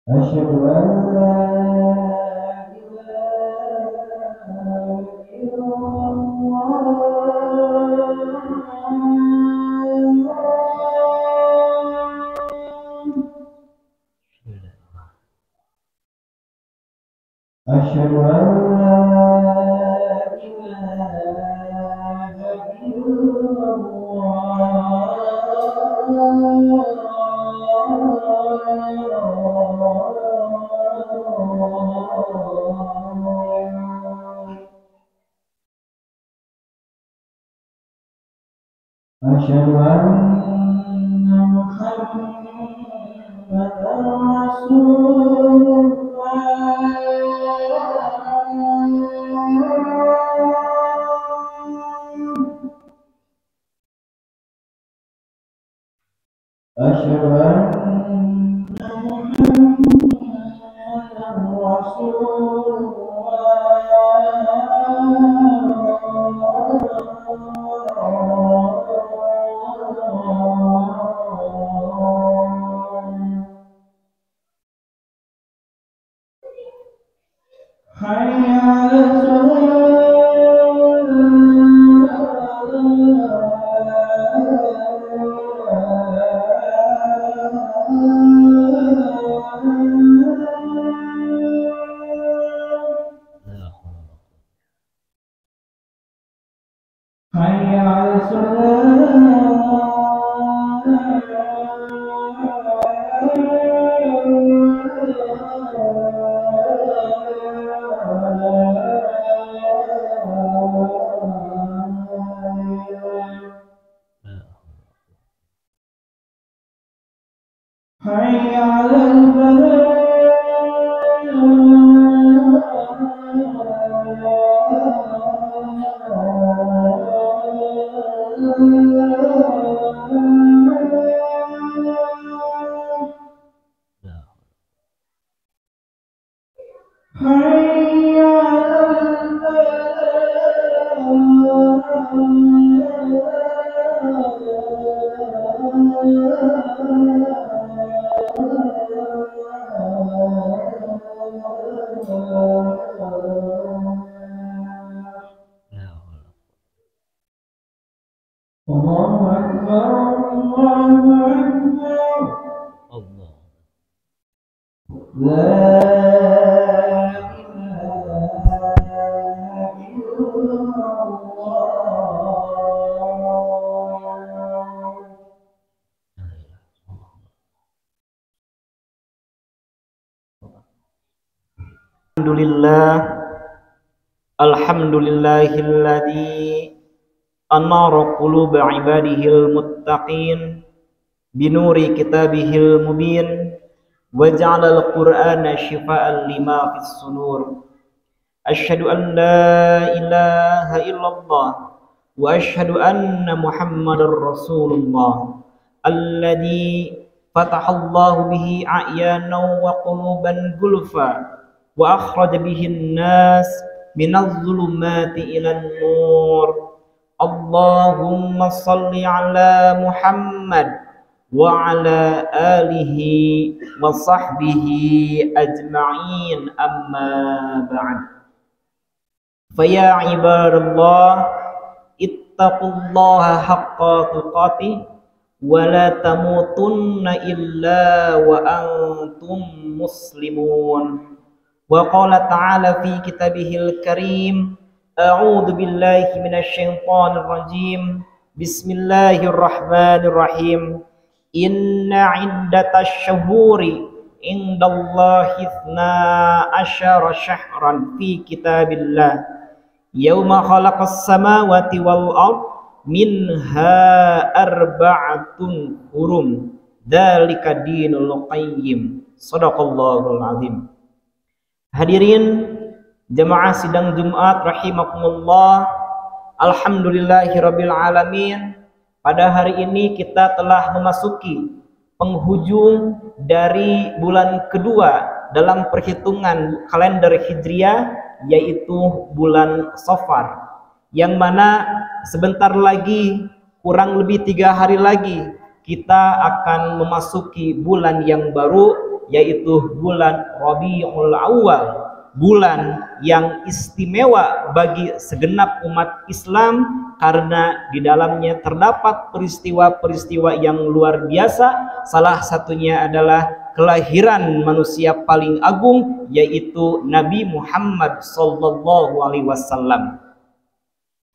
أشهد أن لا أشهد أن لا إله إلا أشهد أن محمدا رسول أشهد أن محمدا رسول حي على حي على حي على الله أكبر الله أكبر الله لا إله إلا الله Alhamdulillahilladzi anara quluba ibadihil muttaqin binuri kitabihil mubin wa ja'alal qur'ana shifaa'an lima fis sudur. Asyhadu an la ilaha illallah wa asyhadu anna muhammadar rasulullah alladzi fatahallahu bihi a'yanan wa quluban gulfa wa akhraja bihin nas minadh dhulumati ilan nur. Allahumma salli ala Muhammad wa ala alihi wa sahbihi ajma'in, amma ba'd. Faya ibadallah ittaqullaha haqqa tuqatih wa la tamutunna illa wa antum muslimun. Wa qala ta'ala fi kitabihil karim, a'udzu billahi minasy syaithanir rajim. Bismillahirrahmanirrahim. Inna 'iddatasy syuhuri indallahi 12 syahran fi kitabillah yauma khalaqas samawati wal ard minha arba'atun hurum dzalika dinul qayyim. Shadaqallahul azim. Hadirin jemaah sidang Jumat rahimakumullah, alhamdulillahirabbil alamin. Pada hari ini kita telah memasuki penghujung dari bulan kedua dalam perhitungan kalender Hijriah, yaitu bulan Safar, yang mana sebentar lagi, kurang lebih 3 hari lagi, kita akan memasuki bulan yang baru, yaitu bulan Rabiul Awal, bulan yang istimewa bagi segenap umat Islam karena di dalamnya terdapat peristiwa-peristiwa yang luar biasa. Salah satunya adalah kelahiran manusia paling agung, yaitu Nabi Muhammad SAW.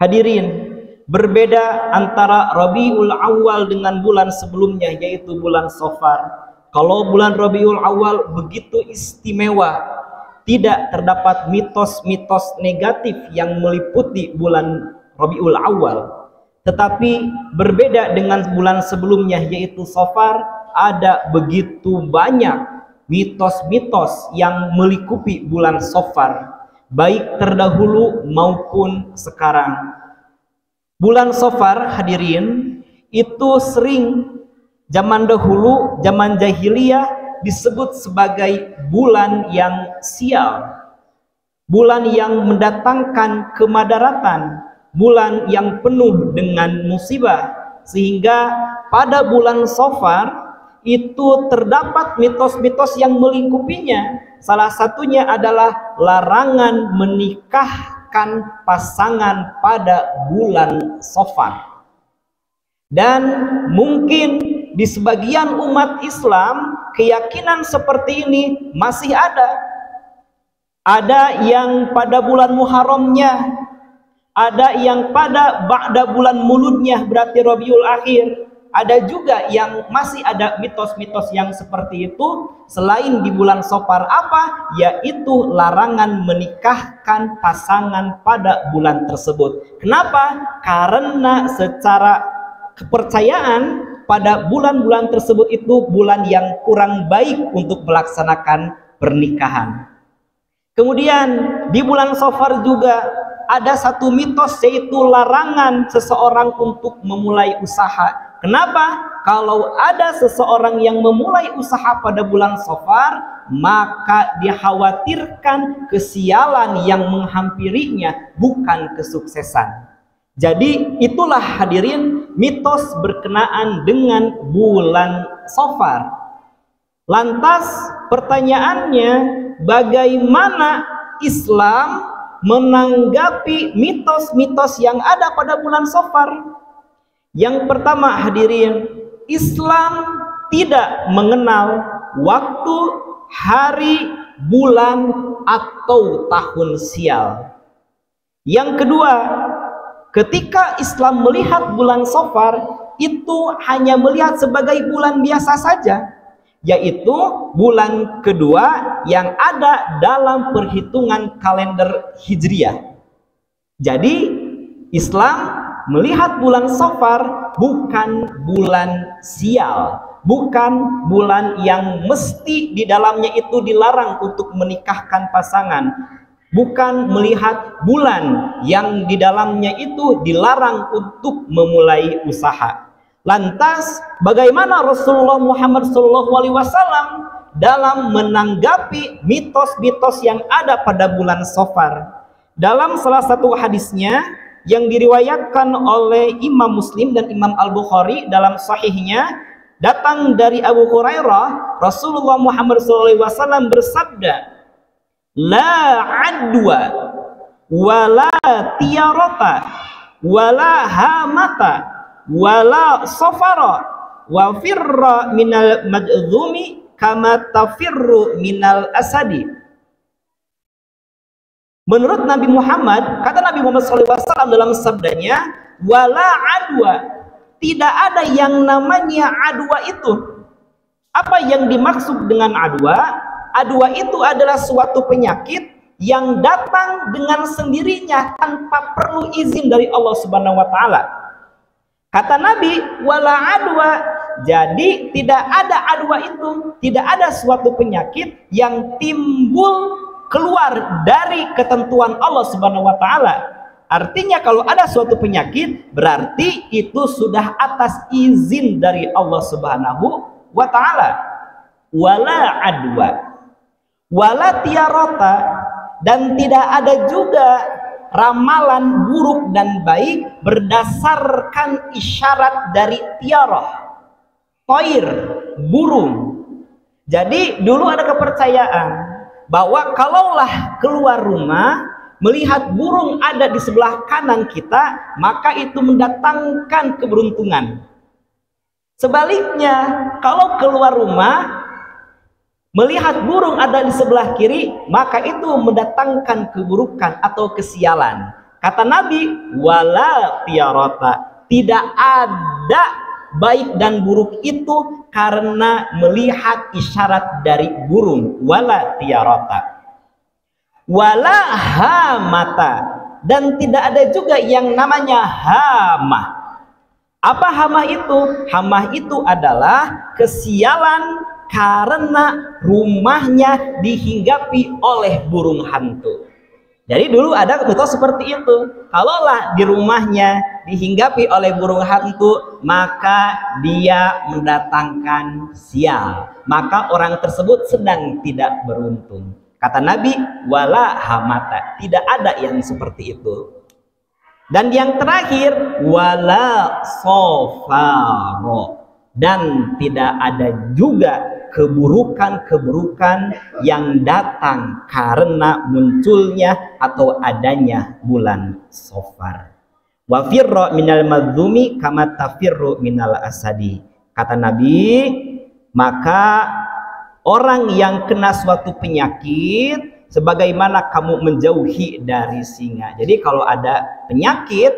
Hadirin, berbeda antara Rabiul Awal dengan bulan sebelumnya, yaitu bulan Safar. Kalau bulan Rabiul Awal begitu istimewa, tidak terdapat mitos-mitos negatif yang meliputi bulan Rabiul Awal. Tetapi berbeda dengan bulan sebelumnya, yaitu Safar, ada begitu banyak mitos-mitos yang melingkupi bulan Safar, baik terdahulu maupun sekarang. Bulan Safar, hadirin, itu sering zaman dahulu, zaman jahiliyah, disebut sebagai bulan yang sial, bulan yang mendatangkan kemadaratan, bulan yang penuh dengan musibah. Sehingga pada bulan Safar itu terdapat mitos-mitos yang melingkupinya. Salah satunya adalah larangan menikahkan pasangan pada bulan Safar. Dan mungkin di sebagian umat Islam keyakinan seperti ini masih ada. Ada yang pada bulan Muharramnya, ada yang pada ba'da bulan muludnya, berarti Rabiul Akhir. Ada juga yang masih ada mitos-mitos yang seperti itu selain di bulan Safar. Apa? Yaitu larangan menikahkan pasangan pada bulan tersebut. Kenapa? Karena secara kepercayaan pada bulan-bulan tersebut itu bulan yang kurang baik untuk melaksanakan pernikahan. Kemudian di bulan Safar juga ada satu mitos, yaitu larangan seseorang untuk memulai usaha. Kenapa? Kalau ada seseorang yang memulai usaha pada bulan Safar, maka dikhawatirkan kesialan yang menghampirinya, bukan kesuksesan. Jadi itulah hadirin mitos berkenaan dengan bulan Safar. Lantas pertanyaannya, bagaimana Islam menanggapi mitos-mitos yang ada pada bulan Safar? Yang pertama, hadirin, Islam tidak mengenal waktu, hari, bulan, atau tahun sial. Yang kedua, ketika Islam melihat bulan Safar, itu hanya melihat sebagai bulan biasa saja, yaitu bulan kedua yang ada dalam perhitungan kalender Hijriah. Jadi Islam melihat bulan Safar bukan bulan sial, bukan bulan yang mesti di dalamnya itu dilarang untuk menikahkan pasangan, bukan melihat bulan yang di dalamnya itu dilarang untuk memulai usaha. Lantas bagaimana Rasulullah Muhammad SAW dalam menanggapi mitos-mitos yang ada pada bulan Safar? Dalam salah satu hadisnya yang diriwayatkan oleh Imam Muslim dan Imam Al-Bukhari dalam sahihnya, datang dari Abu Hurairah, Rasulullah Muhammad SAW bersabda, la adwa wala tiyarata wala hamata wala safara wa firra minal mad'zumi kama tafirru minal asadi. Menurut Nabi Muhammad, kata Nabi Muhammad SAW dalam sabdanya, wala adwa, tidak ada yang namanya adwa itu. Apa yang dimaksud dengan adwa? Adwa itu adalah suatu penyakit yang datang dengan sendirinya tanpa perlu izin dari Allah Subhanahu wa taala. Kata Nabi, wala adwa, jadi tidak ada adwa itu, tidak ada suatu penyakit yang timbul keluar dari ketentuan Allah Subhanahu wa taala. Artinya kalau ada suatu penyakit berarti itu sudah atas izin dari Allah Subhanahu wa ta'ala. Wala adwa, wala tiarota, dan tidak ada juga ramalan buruk dan baik berdasarkan isyarat dari tiarah, toir, burung. Jadi dulu ada kepercayaan bahwa kalaulah keluar rumah melihat burung ada di sebelah kanan kita, maka itu mendatangkan keberuntungan. Sebaliknya, kalau keluar rumah melihat burung ada di sebelah kiri, maka itu mendatangkan keburukan atau kesialan. Kata Nabi, wala tiarata, tidak ada baik dan buruk itu karena melihat isyarat dari burung. Wala tiarata, wala hamata, dan tidak ada juga yang namanya hamah. Apa hamah itu? Hamah itu adalah kesialan karena rumahnya dihinggapi oleh burung hantu. Jadi dulu ada mitos seperti itu. Kalaulah di rumahnya dihinggapi oleh burung hantu, maka dia mendatangkan sial. Maka orang tersebut sedang tidak beruntung. Kata Nabi, wala hamata, tidak ada yang seperti itu. Dan yang terakhir, wala sofaro, dan tidak ada juga keburukan-keburukan yang datang karena munculnya atau adanya bulan Safar. Wa firra minal madzumi kama tafirru minal asadi. Kata Nabi, maka orang yang kena suatu penyakit sebagaimana kamu menjauhi dari singa. Jadi kalau ada penyakit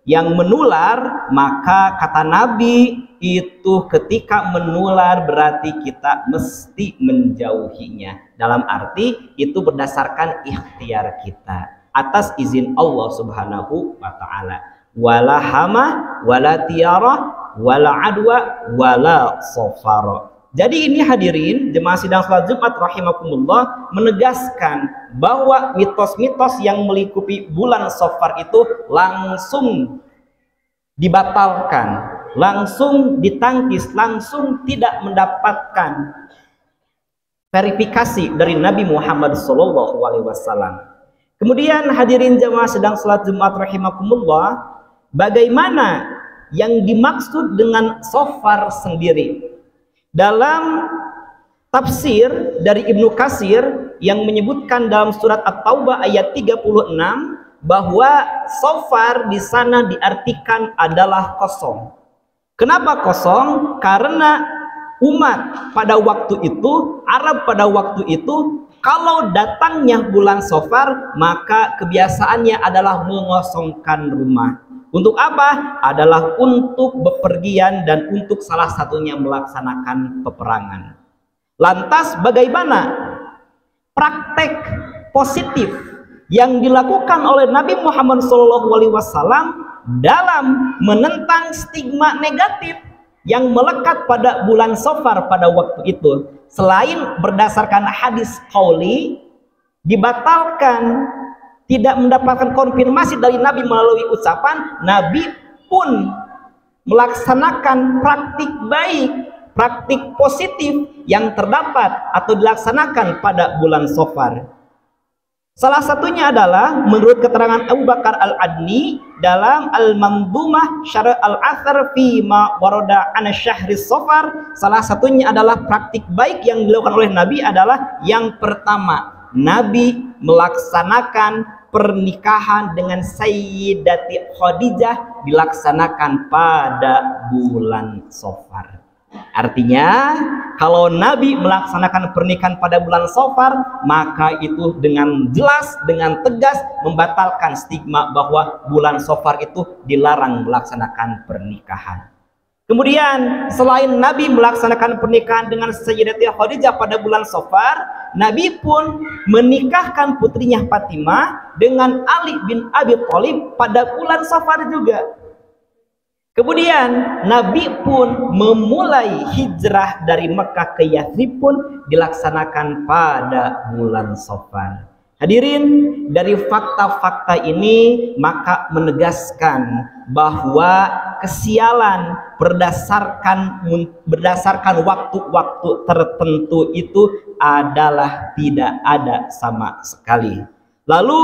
yang menular, maka kata Nabi itu ketika menular berarti kita mesti menjauhinya. Dalam arti itu berdasarkan ikhtiar kita atas izin Allah Subhanahu wa taala. Wala hama, wala tiara, wala adwa, wala safara. Jadi ini hadirin jemaah sidang salat Jumat rahimakumullah menegaskan bahwa mitos-mitos yang melingkupi bulan Safar itu langsung dibatalkan, langsung ditangkis, langsung tidak mendapatkan verifikasi dari Nabi Muhammad SAW. Kemudian hadirin jemaah sedang salat Jumat rahimakumullah, bagaimana yang dimaksud dengan Safar sendiri? Dalam tafsir dari Ibnu Katsir yang menyebutkan dalam surat At-Taubah ayat 36 bahwa Safar di sana diartikan adalah kosong. Kenapa kosong? Karena umat pada waktu itu, Arab pada waktu itu, kalau datangnya bulan Safar, maka kebiasaannya adalah mengosongkan rumah. Untuk apa? Adalah untuk bepergian dan untuk salah satunya melaksanakan peperangan. Lantas bagaimana praktek positif yang dilakukan oleh Nabi Muhammad SAW dalam menentang stigma negatif yang melekat pada bulan Safar pada waktu itu? Selain berdasarkan hadis qauli, dibatalkan, tidak mendapatkan konfirmasi dari Nabi melalui ucapan, Nabi pun melaksanakan praktik baik, praktik positif yang terdapat atau dilaksanakan pada bulan Safar. Salah satunya adalah menurut keterangan Abu Bakar Al-Adni dalam Al-Mandumah Syarah Al-Athar fi ma warada an syahri Safar, salah satunya adalah praktik baik yang dilakukan oleh Nabi adalah yang pertama, Nabi melaksanakan pernikahan dengan Sayyidati Khadijah dilaksanakan pada bulan Safar. Artinya kalau Nabi melaksanakan pernikahan pada bulan Safar, maka itu dengan jelas, dengan tegas membatalkan stigma bahwa bulan Safar itu dilarang melaksanakan pernikahan. Kemudian selain Nabi melaksanakan pernikahan dengan Sayyidatina Khadijah pada bulan Safar, Nabi pun menikahkan putrinya Fatimah dengan Ali bin Abi Thalib pada bulan Safar juga. Kemudian Nabi pun memulai hijrah dari Mekah ke Yathrib pun dilaksanakan pada bulan Safar. Hadirin, dari fakta-fakta ini maka menegaskan bahwa kesialan berdasarkan waktu-waktu tertentu itu adalah tidak ada sama sekali. Lalu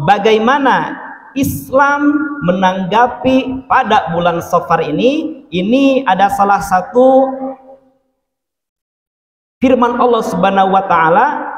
bagaimana Islam menanggapi pada bulan Safar ini? Ini ada salah satu firman Allah Subhanahu wa taala,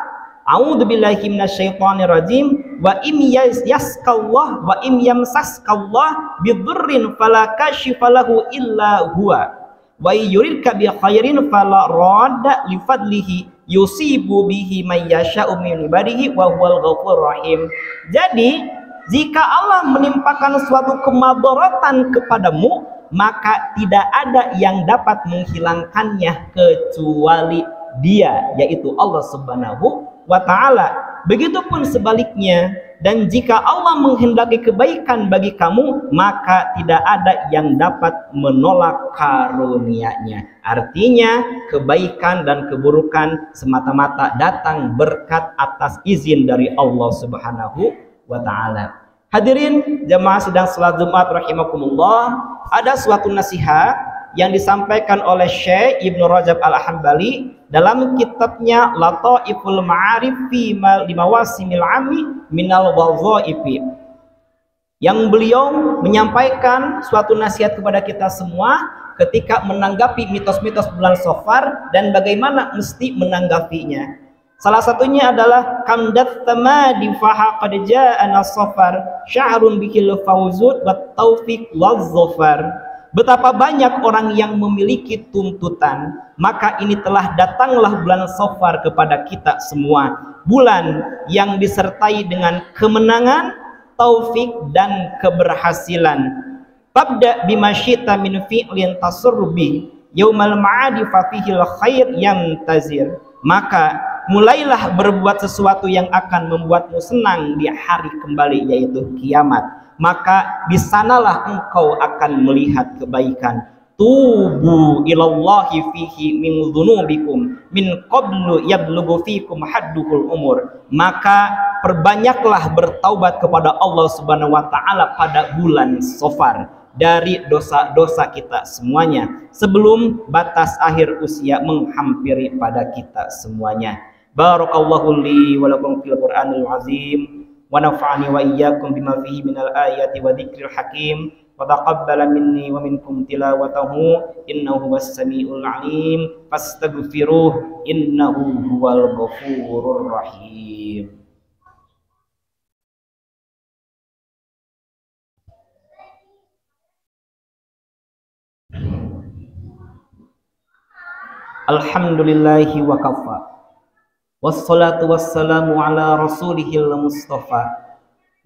a'udzubillahi minasyaitonirrajim, wa im yaskallah wa im yamsaskallah bidurrin fala kashifalahu illa huwa wa yuridka bi khairin fala radda li fadlihi yusibu bihi may yasha'u min ibadihi wa huwal ghafurur rahim. Jadi jika Allah menimpakan suatu kemadaratan kepadamu, maka tidak ada yang dapat menghilangkannya kecuali Dia, yaitu Allah Subhanahu wa ta'ala. Begitupun sebaliknya, dan jika Allah menghendaki kebaikan bagi kamu, maka tidak ada yang dapat menolak karunia-Nya. Artinya kebaikan dan keburukan semata-mata datang berkat atas izin dari Allah Subhanahu wa ta'ala. Hadirin jamaah sidang salat Jumat rahimakumullah, ada suatu nasihat yang disampaikan oleh Syekh Ibnu Rajab Al-Hambali dalam kitabnya Lataiful Ma'arif fi Mawasimil Ami Minal Wadhaifi, yang beliau menyampaikan suatu nasihat kepada kita semua ketika menanggapi mitos-mitos bulan Safar dan bagaimana mesti menanggapinya. Salah satunya adalah kamdat tamadi faha qad ja'ana safar syahrun bihil fawzud wat taufiq waz zafar. Betapa banyak orang yang memiliki tuntutan, maka ini telah datanglah bulan Safar kepada kita semua, bulan yang disertai dengan kemenangan, taufik dan keberhasilan. Tabda bima syi'ta min fi'lin tasurru bih yaumal ma'adi fa fihil khair yantazir. Maka mulailah berbuat sesuatu yang akan membuatmu senang di hari kembali, yaitu kiamat. Maka di sanalah engkau akan melihat kebaikan. Tubu ilallahi fihi min dzunubikum min qablu yablughu fikum hadduhul umur. Maka perbanyaklah bertaubat kepada Allah Subhanahu wa taala pada bulan Safar dari dosa-dosa kita semuanya sebelum batas akhir usia menghampiri pada kita semuanya. Barakallahu li wa lakum fil Qur'anil azim wa nafa'ani wa iyyakum bima fihi minal ayati wa dzikril hakim wa taqabbala minni wa minkum tilawatahu innahu was-sami'ul 'alim fastaghfiruh innahu huwal ghafurur rahim. Alhamdulillahi wa kafa, wassalatu wassalamu ala rasulihil mustafa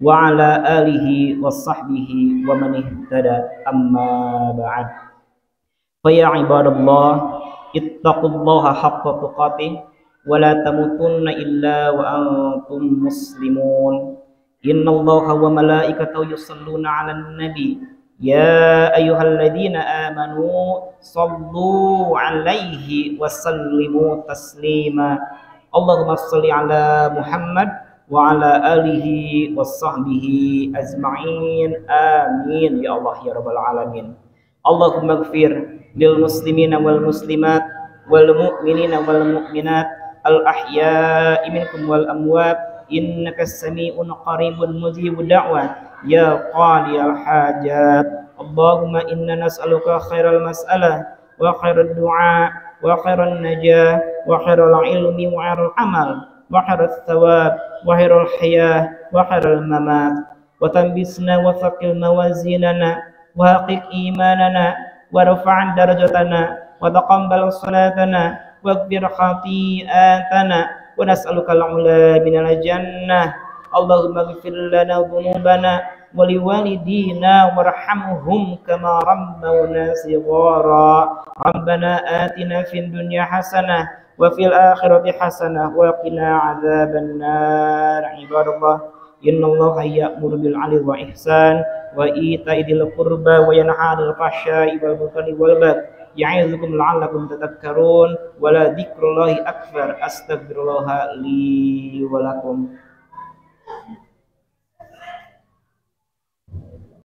wa ala alihi wa sahbihi wa man ihtada, amma ba'd. Fa ya ibadallah, ittaqullaha haqqa tuqatih wa la tamutunna illa wa antum muslimun. Innallaha wa malaikatahu yusalluna 'alan nabi ya ayyuhalladzina amanu sallu 'alaihi wa sallimu taslima. Allahumma shalli ala Muhammad wa ala alihi wa sahbihi ajma'in. Amin ya Allah ya rabbal alamin. Allahumma ighfir lil muslimina wal muslimat wal mu'minina wal mu'minat al ahya'i minkum wal amwat innaka sami'un qaribun mujibud da'wat ya qadiyal hajat. Allahumma inna nas'aluka khairal mas'alah wa khairal du'a wa khairal najah wa khairal ilmi wa khairal amal wa khairal thawab wa khairal hayah wa khairal mamat wa tambisna wa thaqil mawazinana wa haqiq imanana wa rafa'an darajatana wa taqabbal salatana wa ighfir khati'atana wa nas'aluka al-'ula minal jannah. Allahumma ighfir lana dhunubana wa liwalidina warhamhum kama rabbawna shighara. Rabbana atina fid dunya hasanah wa fil akhirati hasanah wa qina adzaban nar. Ibadallah, innallaha ya'muru bil 'adli wa ihsan wa ita'i dzil qurba wa yanha 'anil fahsya'i wal munkari wal baghi ya'izukum la'allakum tadhakkarun. Wa la dzikrullahi akbar. Astaghfirullah li wa lakum.